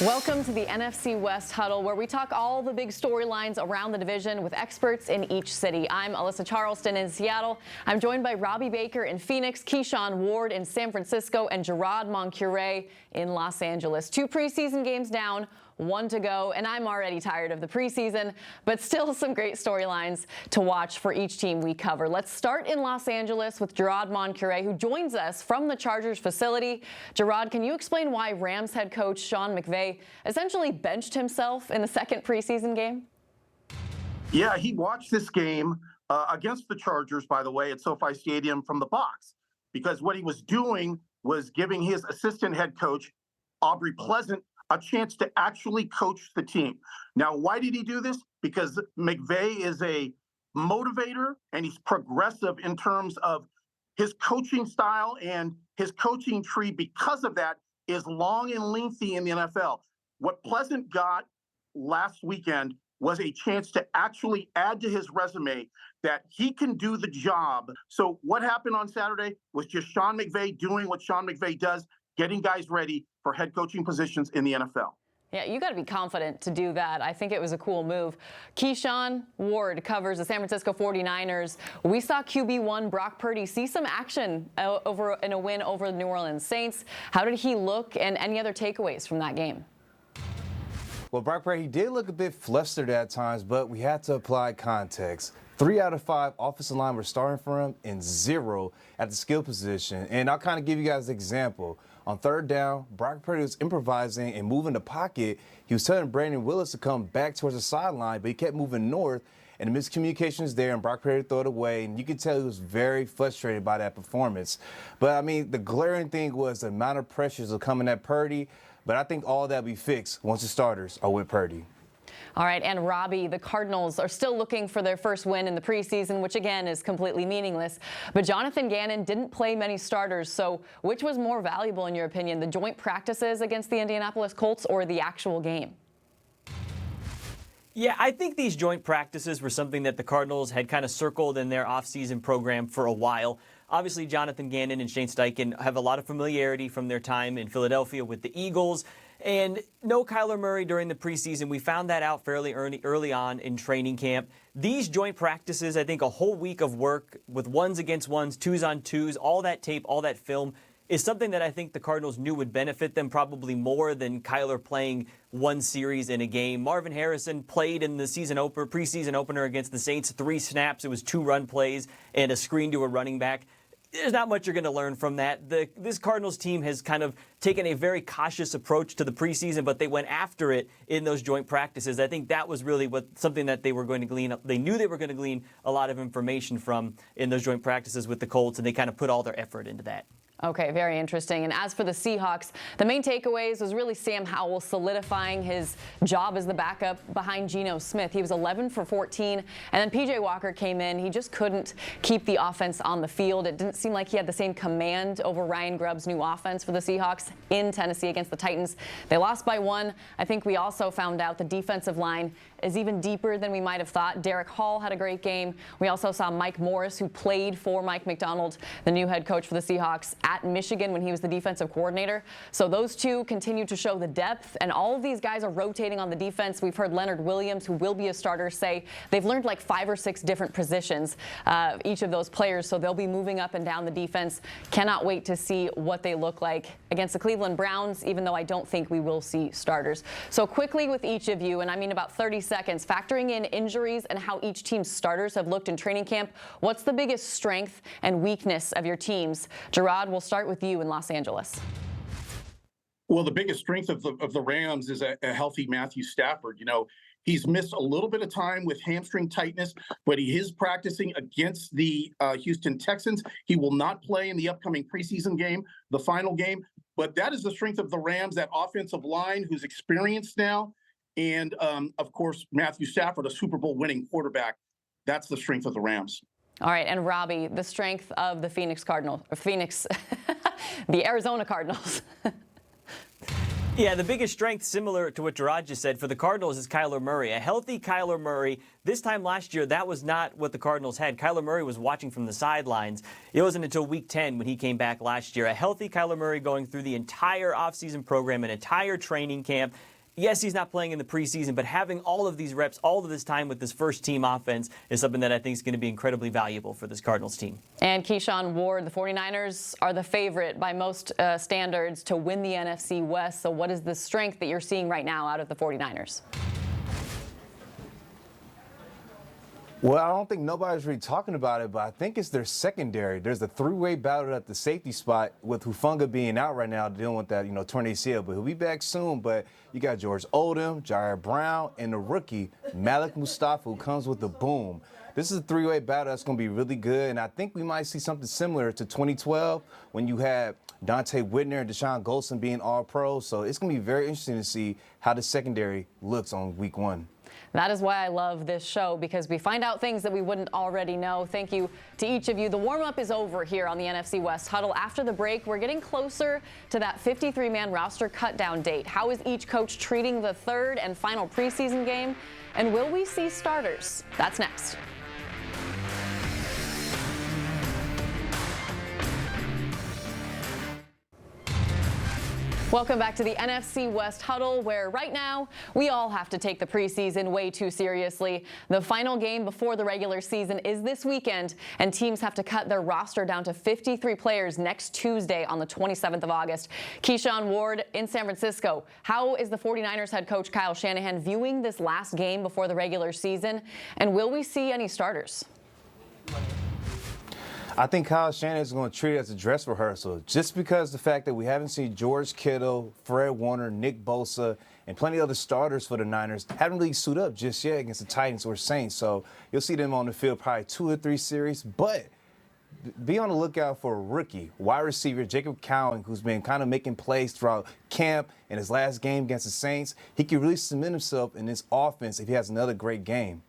Welcome to the NFC West Huddle, where we talk all the big storylines around the division with experts in each city. I'm Alyssa Charleston in Seattle. I'm joined by Robbie Baker in Phoenix, Keyshawn Ward in San Francisco, and Gerard Moncure in Los Angeles. 2 preseason games down, 1 to go, and I'm already tired of the preseason, but still some great storylines to watch for each team we cover. Let's start in Los Angeles with Gerard Moncure, who joins us from the Chargers facility. Gerard, can you explain why Rams head coach Sean McVay essentially benched himself in the second preseason game? Yeah, he watched this game against the Chargers, by the way, at SoFi Stadium from the box, because what he was doing was giving his assistant head coach, Aubrey Pleasant, a chance to actually coach the team. Now, why did he do this? Because McVay is a motivator and he's progressive in terms of his coaching style, and his coaching tree, because of that, is long and lengthy in the NFL. What Pleasant got last weekend was a chance to actually add to his resume that he can do the job. So what happened on Saturday was just Sean McVay doing what Sean McVay does, getting guys ready for head coaching positions in the NFL. Yeah, you got to be confident to do that. I think it was a cool move. Keyshawn Ward covers the San Francisco 49ers. We saw QB1 Brock Purdy see some action in a win over the New Orleans Saints. How did he look, and any other takeaways from that game? Well, Brock Purdy did look a bit flustered at times, but we had to apply context. 3 out of 5 offensive line were starting for him and 0 at the skill position. And I'll kind of give you guys an example. On 3rd down, Brock Purdy was improvising and moving the pocket. He was telling Brandon Willis to come back towards the sideline, but he kept moving north, and the miscommunication is there, and Brock Purdy threw it away, and you could tell he was very frustrated by that performance. But, I mean, the glaring thing was the amount of pressures of coming at Purdy, but I think all that will be fixed once the starters are with Purdy. All right, and Robbie, the Cardinals are still looking for their first win in the preseason, which again is completely meaningless. But Jonathan Gannon didn't play many starters, so which was more valuable in your opinion, the joint practices against the Indianapolis Colts or the actual game? Yeah, I think these joint practices were something that the Cardinals had kind of circled in their offseason program for a while. Obviously, Jonathan Gannon and Shane Steichen have a lot of familiarity from their time in Philadelphia with the Eagles. And no Kyler Murray during the preseason. We found that out fairly early on in training camp. These joint practices, I think a whole week of work with 1s against 1s, 2s on 2s, all that tape, all that film, is something that I think the Cardinals knew would benefit them probably more than Kyler playing 1 series in a game. Marvin Harrison played in the preseason opener against the Saints, 3 snaps. It was 2 run plays and a screen to a running back. There's not much you're going to learn from that. This Cardinals team has kind of taken a very cautious approach to the preseason, but they went after it in those joint practices. I think that was really something that they were going to glean. They knew they were going to glean a lot of information from in those joint practices with the Colts, and they kind of put all their effort into that. Okay, very interesting. And as for the Seahawks, the main takeaways was really Sam Howell solidifying his job as the backup behind Geno Smith. He was 11 for 14, and then P.J. Walker came in. He just couldn't keep the offense on the field. It didn't seem like he had the same command over Ryan Grubb's new offense for the Seahawks in Tennessee against the Titans. They lost by 1. I think we also found out the defensive line is even deeper than we might have thought. Derek Hall had a great game. We also saw Mike Morris, who played for Mike McDonald, the new head coach for the Seahawks, at Michigan when he was the defensive coordinator. So those two continue to show the depth, and all of these guys are rotating on the defense. We've heard Leonard Williams, who will be a starter, say they've learned like 5 or 6 different positions, each of those players, so they'll be moving up and down the defense. Cannot wait to see what they look like against the Cleveland Browns, even though I don't think we will see starters. So quickly with each of you, and I mean about 30 seconds, factoring in injuries and how each team's starters have looked in training camp, what's the biggest strength and weakness of your teams? Gerard, we'll start with you in Los Angeles. Well, the biggest strength of the Rams is a healthy Matthew Stafford. You know, he's missed a little bit of time with hamstring tightness, but he is practicing against the Houston Texans. He will not play in the upcoming preseason game, the final game. But that is the strength of the Rams, that offensive line who's experienced now. And, of course, Matthew Stafford, a Super Bowl winning quarterback. That's the strength of the Rams. All right, and Robbie, the strength of the the Arizona Cardinals. Yeah, the biggest strength, similar to what Gerard just said, for the Cardinals is Kyler Murray. A healthy Kyler Murray. This time last year, that was not what the Cardinals had. Kyler Murray was watching from the sidelines. It wasn't until Week 10 when he came back last year. A healthy Kyler Murray going through the entire offseason program, an entire training camp. Yes, he's not playing in the preseason, but having all of these reps, all of this time with this first-team offense is something that I think is going to be incredibly valuable for this Cardinals team. And Keyshawn Ward, the 49ers are the favorite by most standards to win the NFC West. So what is the strength that you're seeing right now out of the 49ers? Well, I don't think nobody's really talking about it, but I think it's their secondary. There's a three-way battle at the safety spot with Hufanga being out right now dealing with that, torn ACL, but he'll be back soon. But you got George Odom, Jair Brown, and the rookie, Malik Mustafa, who comes with the boom. This is a three-way battle that's going to be really good, and I think we might see something similar to 2012 when you had Dante Whitner and Deshaun Golson being all-pro. So it's going to be very interesting to see how the secondary looks on Week 1. That is why I love this show, because we find out things that we wouldn't already know. Thank you to each of you. The warm-up is over here on the NFC West Huddle. After the break, we're getting closer to that 53-man roster cut-down date. How is each coach treating the third and final preseason game? And will we see starters? That's next. Welcome back to the NFC West Huddle, where right now we all have to take the preseason way too seriously. The final game before the regular season is this weekend, and teams have to cut their roster down to 53 players next Tuesday on the 27th of August. Keyshawn Ward in San Francisco. How is the 49ers head coach Kyle Shanahan viewing this last game before the regular season, and will we see any starters? I think Kyle Shanahan is going to treat it as a dress rehearsal, just because the fact that we haven't seen George Kittle, Fred Warner, Nick Bosa, and plenty of other starters for the Niners haven't really suited up just yet against the Titans or Saints. So you'll see them on the field probably 2 or 3 series, but be on the lookout for a rookie wide receiver, Jacob Cowan, who's been kind of making plays throughout camp and his last game against the Saints. He can really cement himself in this offense if he has another great game.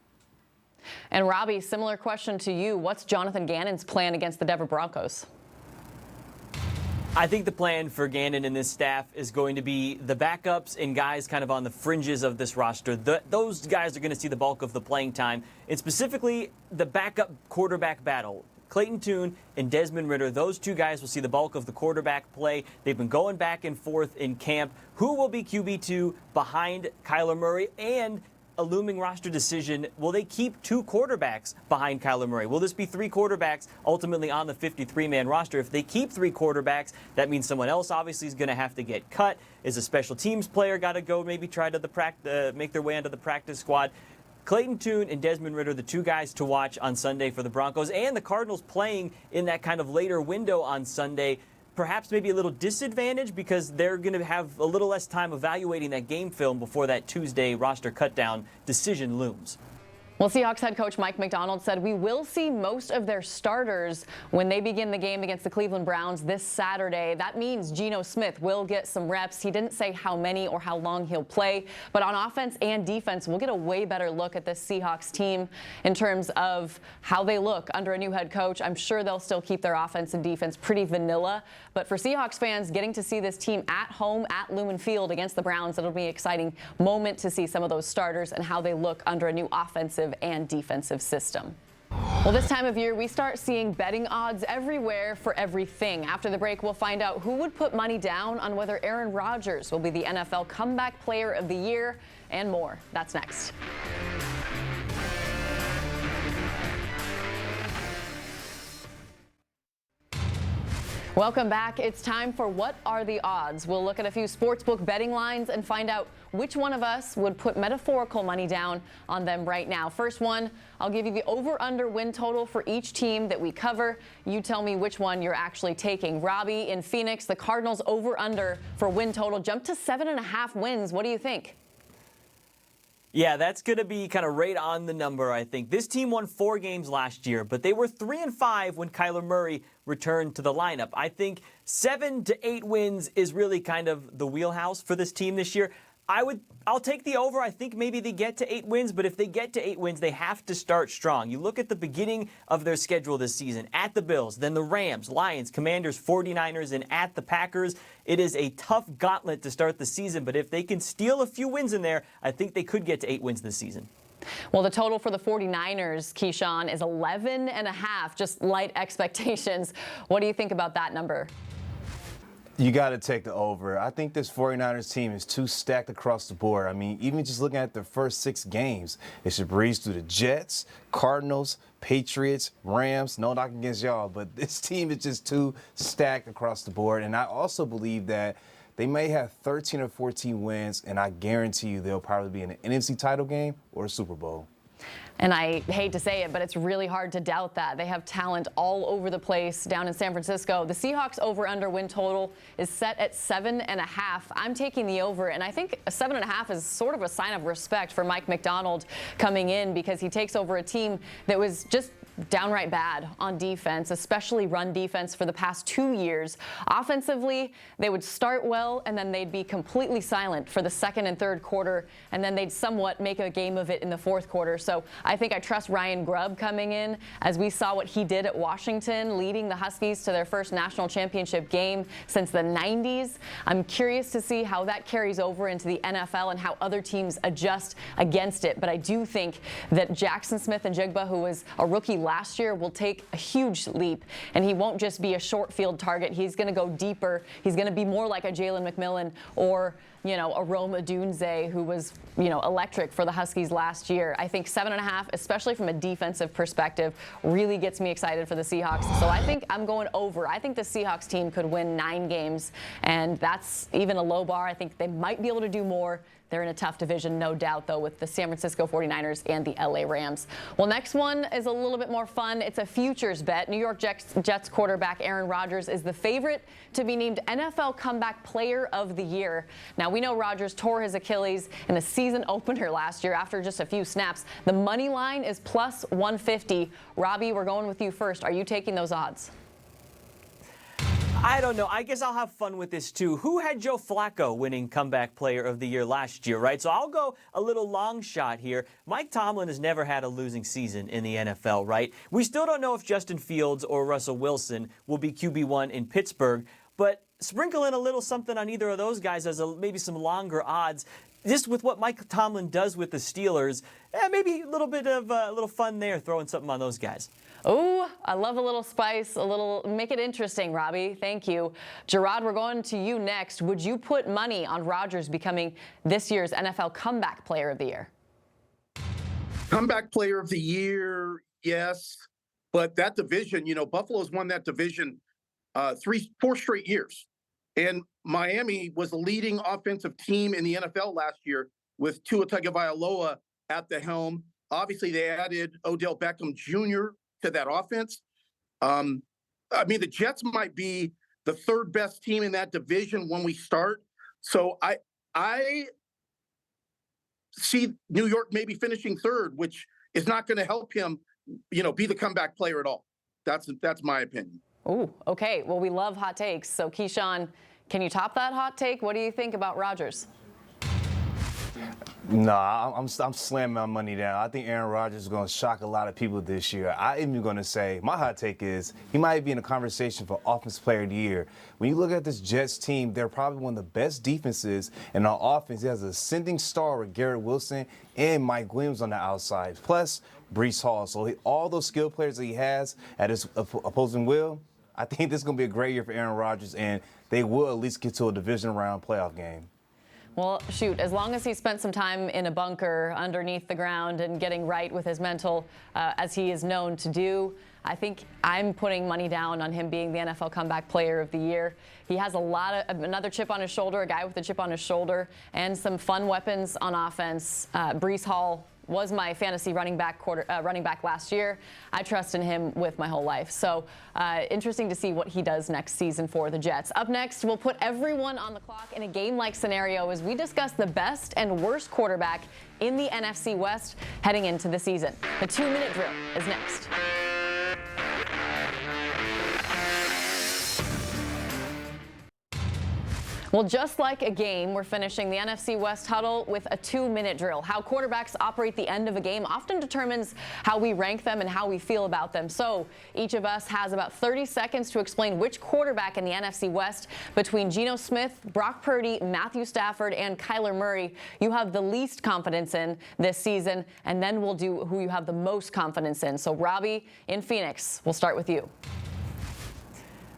And Robbie, similar question to you. What's Jonathan Gannon's plan against the Denver Broncos? I think the plan for Gannon and this staff is going to be the backups and guys kind of on the fringes of this roster. Those guys are going to see the bulk of the playing time, and specifically the backup quarterback battle. Clayton Tune and Desmond Ridder, those two guys will see the bulk of the quarterback play. They've been going back and forth in camp. Who will be QB2 behind Kyler Murray? And a looming roster decision, will they keep 2 quarterbacks behind Kyler Murray? Will this be 3 quarterbacks ultimately on the 53-man roster? If they keep 3 quarterbacks, that means someone else obviously is going to have to get cut. Is a special teams player got to go maybe try to make their way into the practice squad? Clayton Tune and Desmond Ridder, the 2 guys to watch on Sunday for the Broncos, and the Cardinals playing in that kind of later window on Sunday. Perhaps maybe a little disadvantage because they're going to have a little less time evaluating that game film before that Tuesday roster cutdown decision looms. Well, Seahawks head coach Mike Macdonald said we will see most of their starters when they begin the game against the Cleveland Browns this Saturday. That means Geno Smith will get some reps. He didn't say how many or how long he'll play, but on offense and defense, we'll get a way better look at this Seahawks team in terms of how they look under a new head coach. I'm sure they'll still keep their offense and defense pretty vanilla, but for Seahawks fans, getting to see this team at home at Lumen Field against the Browns, it'll be an exciting moment to see some of those starters and how they look under a new offensive and defensive system. Well, this time of year, we start seeing betting odds everywhere for everything. After the break, we'll find out who would put money down on whether Aaron Rodgers will be the NFL Comeback Player of the Year and more. That's next. Welcome back. It's time for What Are the Odds? We'll look at a few sportsbook betting lines and find out which one of us would put metaphorical money down on them right now. First one, I'll give you the over-under win total for each team that we cover. You tell me which one you're actually taking. Robbie in Phoenix, the Cardinals over-under for win total jumped to 7.5 wins. What do you think? Yeah, that's going to be kind of right on the number, I think. This team won 4 games last year, but they were 3-5 when Kyler Murray returned to the lineup. I think 7 to 8 wins is really kind of the wheelhouse for this team this year. I'll take the over. I think maybe they get to 8 wins, but if they get to 8 wins, they have to start strong. You look at the beginning of their schedule this season, at the Bills, then the Rams, Lions, Commanders, 49ers, and at the Packers. It is a tough gauntlet to start the season, but if they can steal a few wins in there, I think they could get to 8 wins this season. Well, the total for the 49ers, Keyshawn, is 11.5, just light expectations. What do you think about that number? You got to take the over. I think this 49ers team is too stacked across the board. I mean, even just looking at the first 6 games, they should breeze through the Jets, Cardinals, Patriots, Rams. No knock against y'all, but this team is just too stacked across the board. And I also believe that they may have 13 or 14 wins, and I guarantee you they'll probably be in an NFC title game or a Super Bowl. And I hate to say it, but it's really hard to doubt that. They have talent all over the place down in San Francisco. The Seahawks over-under win total is set at 7.5. I'm taking the over, and I think a 7.5 is sort of a sign of respect for Mike Macdonald coming in, because he takes over a team that was just downright bad on defense, especially run defense for the past 2 years. Offensively, they would start well, and then they'd be completely silent for the second and third quarter, and then they'd somewhat make a game of it in the fourth quarter. So I think I trust Ryan Grubb coming in, as we saw what he did at Washington, leading the Huskies to their first national championship game since the 90s. I'm curious to see how that carries over into the NFL and how other teams adjust against it. But I do think that Jackson Smith-Njigba, who was a rookie last year, will take a huge leap, and he won't just be a short field target. He's going to go deeper. He's going to be more like a Jalen McMillan or, a Rome Odunze, who was, electric for the Huskies last year. I think 7.5, especially from a defensive perspective, really gets me excited for the Seahawks. So I think I'm going over. I think the Seahawks team could win 9 games, and that's even a low bar. I think they might be able to do more. They're in a tough division, no doubt, though, with the San Francisco 49ers and the LA Rams. Well, next one is a little bit more fun. It's a futures bet. New York Jets quarterback Aaron Rodgers is the favorite to be named NFL Comeback Player of the Year. Now, we know Rodgers tore his Achilles in a season opener last year after just a few snaps. The money line is plus 150. Robbie, we're going with you first. Are you taking those odds? I don't know. I guess I'll have fun with this, too. Who had Joe Flacco winning Comeback Player of the Year last year, right? So I'll go a little long shot here. Mike Tomlin has never had a losing season in the NFL, right? We still don't know if Justin Fields or Russell Wilson will be QB1 in Pittsburgh, but sprinkle in a little something on either of those guys as maybe some longer odds. Just with what Mike Tomlin does with the Steelers, maybe a little bit of a little fun there, throwing something on those guys. Oh, I love a little spice, make it interesting, Robbie. Thank you. Gerard, we're going to you next. Would you put money on Rodgers becoming this year's NFL Comeback Player of the Year? Comeback Player of the Year, yes. But that division, Buffalo's won that division 4 straight years. And Miami was the leading offensive team in the NFL last year with Tua Tagovailoa at the helm. Obviously, they added Odell Beckham Jr. to that offense. The Jets might be the 3rd best team in that division when we start. So I see New York maybe finishing 3rd, which is not going to help him, be the comeback player at all. That's my opinion. Ooh, okay. Well, we love hot takes. So, Keyshawn, can you top that hot take? What do you think about Rodgers? Nah, I'm slamming my money down. I think Aaron Rodgers is going to shock a lot of people this year. I'm even going to say my hot take is he might be in a conversation for Offensive Player of the Year. When you look at this Jets team, they're probably one of the best defenses, and on offense, he has an ascending star with Garrett Wilson and Mike Williams on the outside, plus Breece Hall. So all those skill players that he has at his opposing will, I think this is going to be a great year for Aaron Rodgers, and they will at least get to a division round playoff game. Well, shoot, as long as he spent some time in a bunker underneath the ground and getting right with his mental, as he is known to do, I think I'm putting money down on him being the NFL Comeback Player of the Year. He has another chip on his shoulder, a guy with a chip on his shoulder, and some fun weapons on offense. Breece Hall was my fantasy running back last year. I trust in him with my whole life. So interesting to see what he does next season for the Jets. Up next, we'll put everyone on the clock in a game-like scenario as we discuss the best and worst quarterback in the NFC West heading into the season. The 2-minute drill is next. Well, just like a game, we're finishing the NFC West Huddle with a 2-minute drill. How quarterbacks operate the end of a game often determines how we rank them and how we feel about them. So each of us has about 30 seconds to explain which quarterback in the NFC West between Geno Smith, Brock Purdy, Matthew Stafford, and Kyler Murray you have the least confidence in this season, and then we'll do who you have the most confidence in. So Robbie in Phoenix, we'll start with you.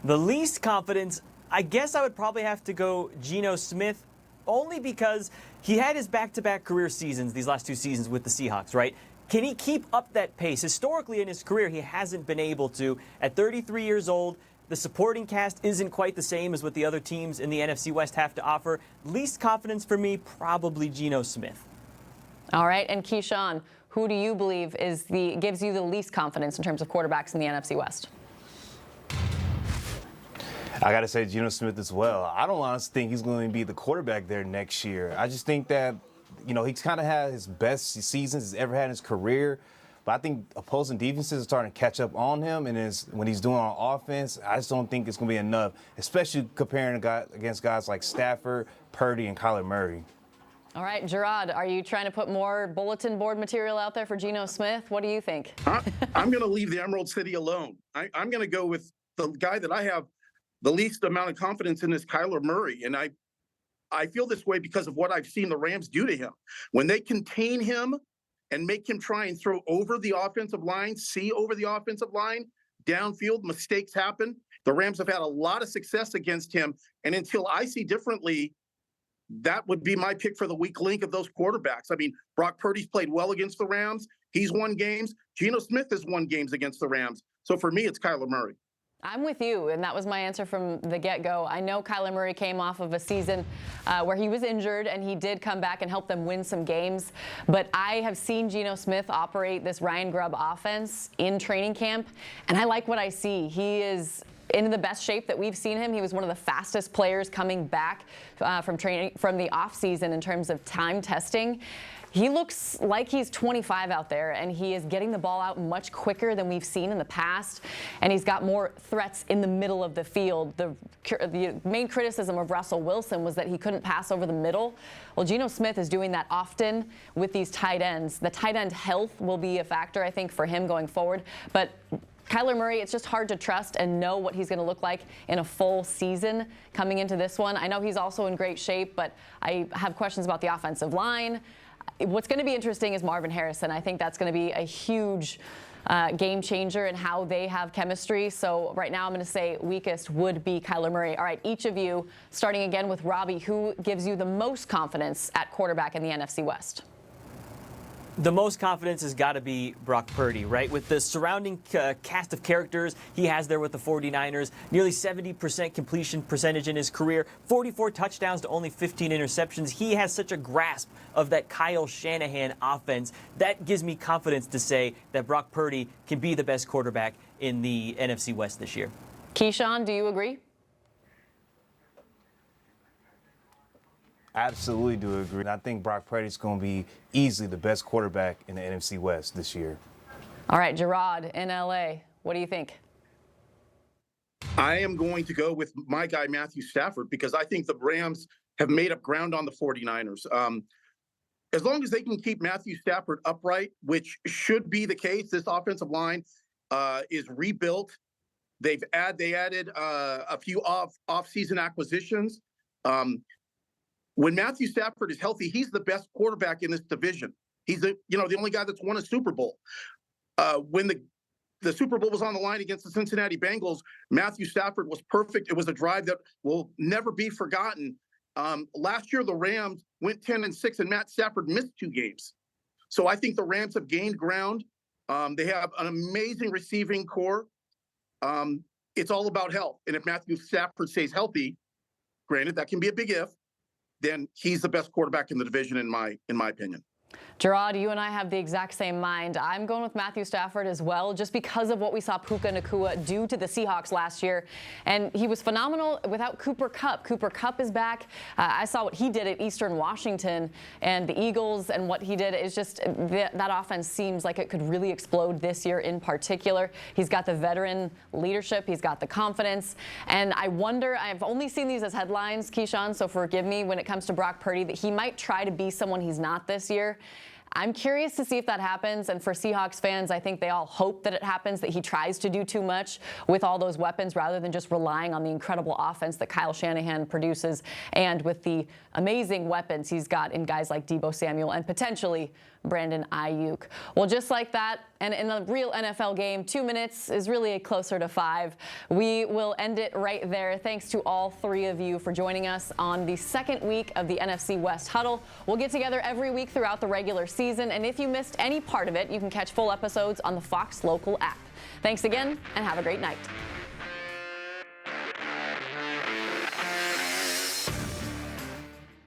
The least confidence, I guess I would probably have to go Geno Smith, only because he had his back-to-back career seasons, these last 2 seasons with the Seahawks, right? Can he keep up that pace? Historically in his career, he hasn't been able to. At 33 years old, the supporting cast isn't quite the same as what the other teams in the NFC West have to offer. Least confidence for me, probably Geno Smith. All right, and Keyshawn, who do you believe gives you the least confidence in terms of quarterbacks in the NFC West? I got to say Geno Smith as well. I don't honestly think he's going to be the quarterback there next year. I just think that, he's kind of had his best seasons he's ever had in his career. But I think opposing defenses are starting to catch up on him. And when he's doing on offense, I just don't think it's going to be enough, especially comparing against guys like Stafford, Purdy, and Kyler Murray. All right, Gerard, are you trying to put more bulletin board material out there for Geno Smith? What do you think? I'm going to leave the Emerald City alone. I'm going to go with the guy that I have the least amount of confidence in is Kyler Murray. And I feel this way because of what I've seen the Rams do to him. When they contain him and make him try and throw over the offensive line, see over the offensive line, downfield, mistakes happen. The Rams have had a lot of success against him. And until I see differently, that would be my pick for the weak link of those quarterbacks. I mean, Brock Purdy's played well against the Rams. He's won games. Geno Smith has won games against the Rams. So for me, it's Kyler Murray. I'm with you, and that was my answer from the get-go. I know Kyler Murray came off of a season where he was injured, and he did come back and help them win some games. But I have seen Geno Smith operate this Ryan Grubb offense in training camp, and I like what I see. He is in the best shape that we've seen him. He was one of the fastest players coming back from the offseason in terms of time testing. He looks like he's 25 out there, and he is getting the ball out much quicker than we've seen in the past, and he's got more threats in the middle of the field. The main criticism of Russell Wilson was that he couldn't pass over the middle. Well, Geno Smith is doing that often with these tight ends. The tight end health will be a factor, I think, for him going forward. But Kyler Murray, it's just hard to trust and know what he's going to look like in a full season coming into this one. I know he's also in great shape, but I have questions about the offensive line. What's going to be interesting is Marvin Harrison. I think that's going to be a huge game changer in how they have chemistry. So right now I'm going to say weakest would be Kyler Murray. All right, each of you, starting again with Robbie, who gives you the most confidence at quarterback in the NFC West? The most confidence has got to be Brock Purdy, right? With the surrounding cast of characters he has there with the 49ers, nearly 70% completion percentage in his career, 44 touchdowns to only 15 interceptions. He has such a grasp of that Kyle Shanahan offense. That gives me confidence to say that Brock Purdy can be the best quarterback in the NFC West this year. Keyshawn, do you agree? I absolutely do agree. I think Brock Purdy's going to be easily the best quarterback in the NFC West this year. All right, Gerard in LA, what do you think? I am going to go with my guy, Matthew Stafford, because I think the Rams have made up ground on the 49ers. As long as they can keep Matthew Stafford upright, which should be the case, this offensive line is rebuilt. They added a few off-season acquisitions. When Matthew Stafford is healthy, he's the best quarterback in this division. He's the only guy that's won a Super Bowl. When the Super Bowl was on the line against the Cincinnati Bengals, Matthew Stafford was perfect. It was a drive that will never be forgotten. Last year, the Rams went 10-6, and Matt Stafford missed 2 games. So I think the Rams have gained ground. They have an amazing receiving core. It's all about health. And if Matthew Stafford stays healthy, granted, that can be a big if, then he's the best quarterback in the division, in my opinion. Gerard, you and I have the exact same mind. I'm going with Matthew Stafford as well, just because of what we saw Puka Nacua do to the Seahawks last year. And he was phenomenal without Cooper Kupp. Cooper Kupp is back. I saw what he did at Eastern Washington and the Eagles, and what he did is just that offense seems like it could really explode this year in particular. He's got the veteran leadership. He's got the confidence. And I wonder, I've only seen these as headlines, Keyshawn, so forgive me when it comes to Brock Purdy, that he might try to be someone he's not this year. I'm curious to see if that happens, and for Seahawks fans, I think they all hope that it happens, that he tries to do too much with all those weapons rather than just relying on the incredible offense that Kyle Shanahan produces, and with the amazing weapons he's got in guys like Deebo Samuel and potentially Brandon Ayuk. Well, just like that, and in a real NFL game, 2 minutes is really closer to 5. We will end it right there. Thanks to all 3 of you for joining us on the second week of the NFC West Huddle. We'll get together every week throughout the regular season, and if you missed any part of it, you can catch full episodes on the Fox Local app. Thanks again, and have a great night.